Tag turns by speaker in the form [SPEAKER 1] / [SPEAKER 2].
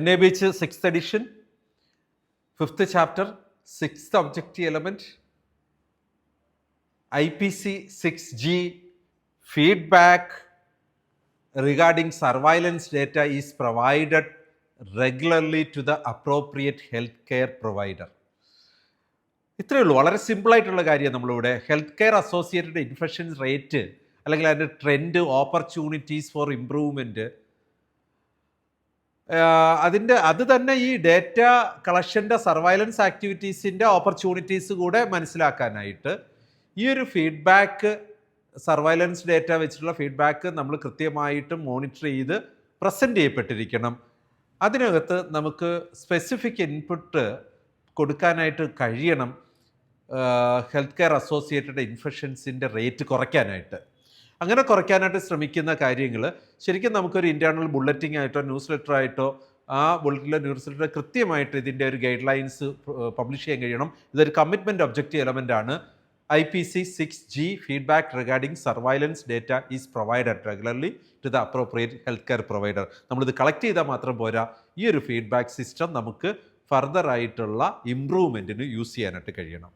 [SPEAKER 1] NABH 6th edition, 5th chapter, 6th objective element, IPC 6G feedback regarding surveillance data is provided regularly to the appropriate healthcare provider. ഇത്രയേ ഉള്ളൂ. വളരെ സിമ്പിളായിട്ടുള്ള കാര്യം. നമ്മളിവിടെ health care associated infections rate അല്ലെങ്കിൽ അതിൻ്റെ trend, opportunities for improvement, അത് തന്നെ ഈ ഡേറ്റ കളക്ഷൻ്റെ സർവൈലൻസ് ആക്ടിവിറ്റീസിൻ്റെ ഓപ്പർച്യൂണിറ്റീസ് കൂടെ മനസ്സിലാക്കാനായിട്ട് ഈ ഒരു ഫീഡ്ബാക്ക്, സർവൈലൻസ് ഡേറ്റ വെച്ചിട്ടുള്ള ഫീഡ്ബാക്ക് നമ്മൾ കൃത്യമായിട്ട് മോണിറ്റർ ചെയ്ത് പ്രസൻറ്റ് ചെയ്യപ്പെട്ടിരിക്കണം. അതിനകത്ത് നമുക്ക് സ്പെസിഫിക് ഇൻപുട്ട് കൊടുക്കാനായിട്ട് കഴിയണം ഹെൽത്ത് കെയർ അസോസിയേറ്റഡ് ഇൻഫെക്ഷൻസിൻ്റെ റേറ്റ് കുറയ്ക്കാനായിട്ട്. അങ്ങനെ കുറയ്ക്കാനായിട്ട് ശ്രമിക്കുന്ന കാര്യങ്ങൾ ശരിക്കും നമുക്കൊരു ഇൻറ്റേർണൽ ബുള്ളറ്റിംഗ് ആയിട്ടോ ന്യൂസ് ലെറ്റർ ആയിട്ടോ ആ ബുള്ളറ്റിലെ ന്യൂസ് ലെറ്റർ കൃത്യമായിട്ട് ഇതിൻ്റെ ഒരു ഗൈഡ് ലൈൻസ് പബ്ലിഷ് ചെയ്യാൻ കഴിയണം. ഇതൊരു കമ്മിറ്റ്മെൻറ്റ് ഒബ്ജക്റ്റീവ് എലമെൻ്റ് ആണ്. IPC 6G feedback regarding surveillance data is provided regularly to the appropriate healthcare provider. നമ്മളിത് കളക്ട് ചെയ്താൽ മാത്രം പോരാ, ഈ ഒരു ഫീഡ്ബാക്ക് സിസ്റ്റം നമുക്ക് ഫർദർ ആയിട്ടുള്ള ഇംപ്രൂവ്മെൻറ്റിന് യൂസ് ചെയ്യാനായിട്ട് കഴിയണം.